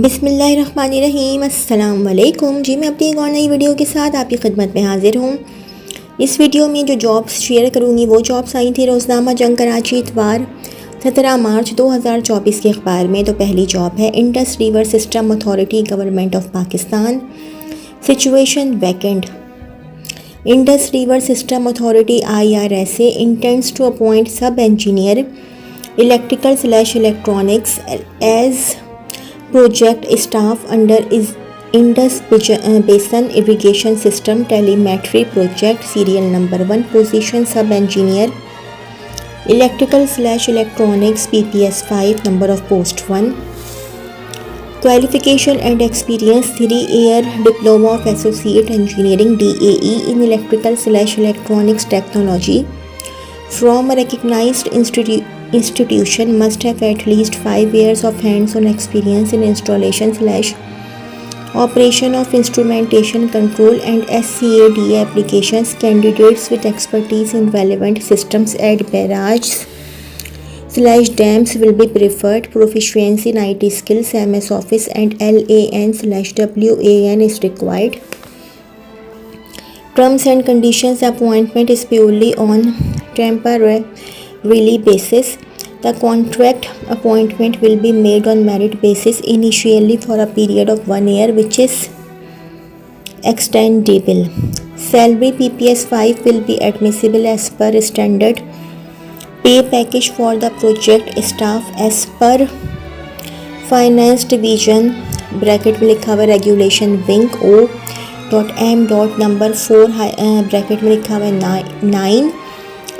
बिस्मिल्लाहिर्रहमानिर्रहीम अस्सलाम वालेकुम जी। मैं अपनी एक और नई वीडियो के साथ आपकी खिदमत में हाजिर हूँ। इस वीडियो में जो जॉब्स शेयर करूँगी वो जॉब्स आई थी रोज़नामा जंग कराची इतवार 17 मार्च 2024 के अखबार में। तो पहली जॉब है Indus river system authority government of Pakistan, situation vacant. Indus river system authority IRSA intends to appoint sub engineer electrical/electronics as project staff under Indus Basin Irrigation System Telemetry Project serial number 1, position sub engineer electrical/electronics PPS 5, number of post 1. Qualification and experience 3-year diploma of associate engineering DAE in electrical/electronics technology from a recognized institution, must have at least 5 years of hands-on experience in installation/operation of instrumentation control and SCADA applications. Candidates with expertise in relevant systems at barrages/dams will be preferred. Proficiency in IT skills, MS Office and LAN/WAN is required. Terms and conditions: appointment is purely on temporary basis. The contract appointment will be made on merit basis initially for a period of 1 year, which is extendable. Salary PPS 5 will be admissible as per standard. Pay package for the project staff as per finance division (bracket में लिखा हुआ regulation wing O.M. number 4 bracket में लिखा हुआ 9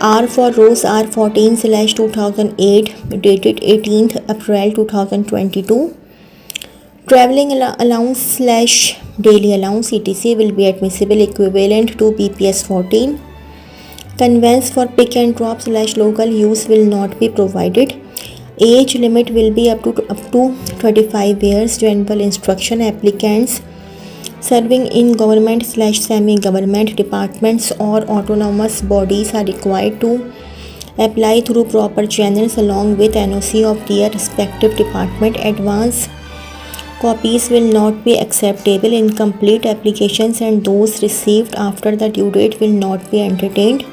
R for Rose R14/2008 dated 18th April 2022. Travelling allowance/daily allowance ETC will be admissible equivalent to PPS 14. Conveyance for pick and drop/local use will not be provided. Age limit will be up to 25 years. General instruction: applicants serving in government/semi-government departments or autonomous bodies are required to apply through proper channels along with NOC of their respective department. Advance copies will not be acceptable. Incomplete applications and those received after the due date will not be entertained.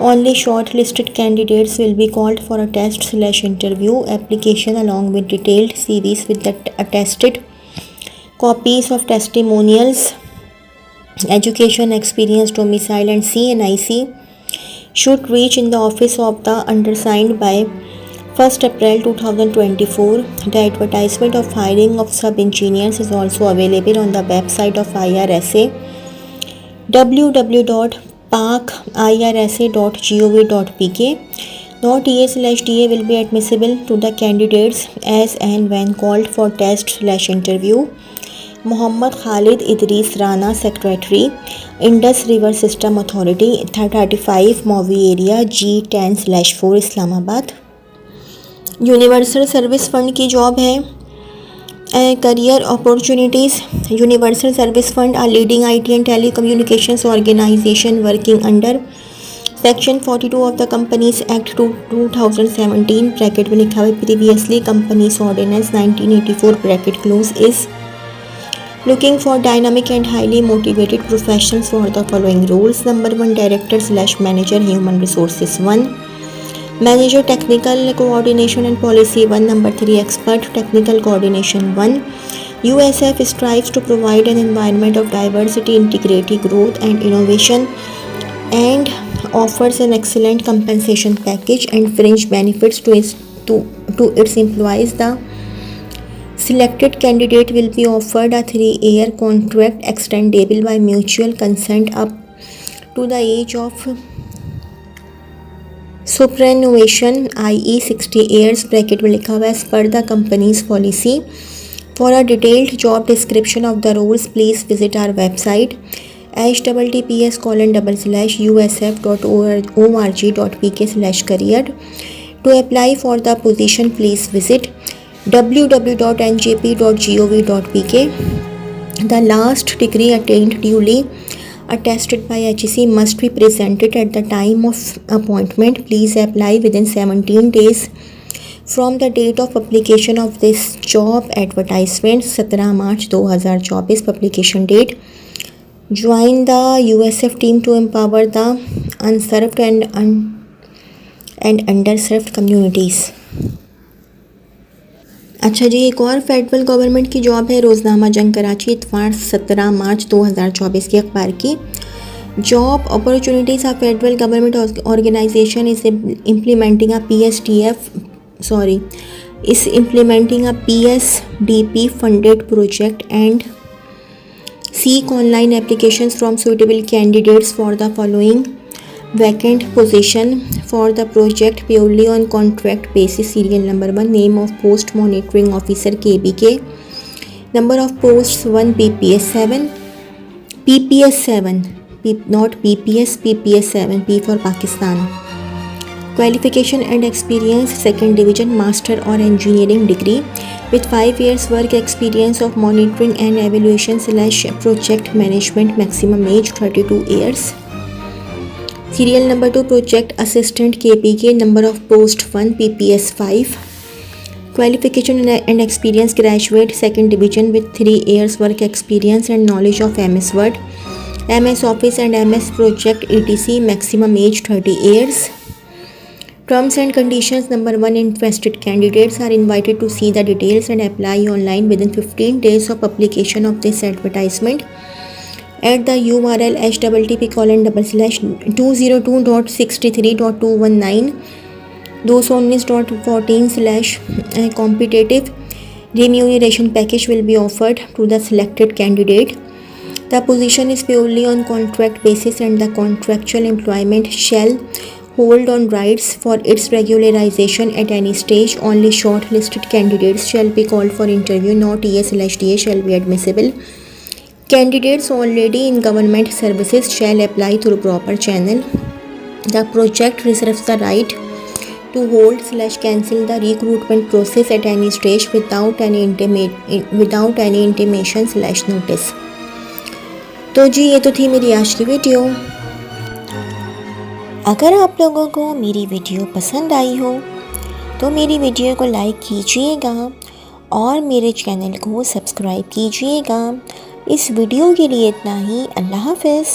Only shortlisted candidates will be called for a test/interview. Application along with detailed CVs with the attested copies of testimonials, education, experience, domicile and CNIC should reach in the office of the undersigned by 1st April 2024. The advertisement of hiring of sub-engineers is also available on the website of IRSA www.pakirsa.gov.pk. No TA/DA will be admissible to the candidates as and when called for test/interview. Mohammad Khalid Idris Rana, Secretary, Indus River System Authority, 35 Mavi Area, G10/4, Islamabad. Universal service fund की job है। Career opportunities: universal service fund a leading IT and telecommunications organization working under Section 42 of the Companies Act 2017 bracket में लिखा हुआ previously Companies Ordinance 1984 bracket close is looking for dynamic and highly motivated professionals for the following roles. Number 1, Director/Manager Human Resources 1, Manager Technical Coordination and Policy 1, Number 3, Expert Technical Coordination 1. USF strives to provide an environment of diversity, integrity, growth and innovation and offers an excellent compensation package and fringe benefits to its employees. The selected candidate will be offered a 3-year contract extendable by mutual consent up to the age of superannuation, i.e. 60 years bracket में लिखा हुआ as per the company's policy. For a detailed job description of the roles, please visit our website https://usf.org.pk/career. To apply for the position, please visit www.njp.gov.pk. The last degree attained duly attested by HEC must be presented at the time of appointment. Please apply within 17 days from the date of publication of this job advertisement 17 March 2024 publication date. Join the USF team to empower the unserved and underserved communities. अच्छा जी, एक और federal government की job है. रोज़नामा जंग कराची इतवार 17 March 2024 के अखबार की. Job opportunities of federal government organization is implementing a PSDP funded project and seek online applications from suitable candidates for the following vacant position for the project purely on contract basis. Serial number 1, name of post monitoring officer KBK, number of posts 1, PPS 7, not PPS, PPS 7, P for Pakistan. Qualification and experience, second division, master or engineering degree with 5 years work experience of monitoring and evaluation / project management, maximum age 32 years. Serial number 2, project assistant KPK, number of post 1, PPS 5. Qualification and experience, graduate second division with 3 years work experience and knowledge of MS Word, MS Office and MS Project etc, maximum age 30 years. Terms and conditions, number 1, interested candidates are invited to see the details and apply online within 15 days of publication of this advertisement at the URL http://202.63.219.219.14/competitive. Remuneration package will be offered to the selected candidate. The position is purely on contract basis and the contractual employment shall hold on rights for its regularization at any stage. Only shortlisted candidates shall be called for interview. No TA/TA shall be admissible. Candidates already in government services shall apply through proper channel. The project reserves the right to hold/cancel the recruitment process at any stage without any intimation/notice. तो जी, ये तो थी मेरी आज की video. अगर आप लोगों को मेरी वीडियो पसंद आई हो तो मेरी वीडियो को लाइक कीजिएगा और मेरे चैनल को सब्सक्राइब कीजिएगा. इस वीडियो के लिए इतना ही. अल्लाह हाफ़िज़.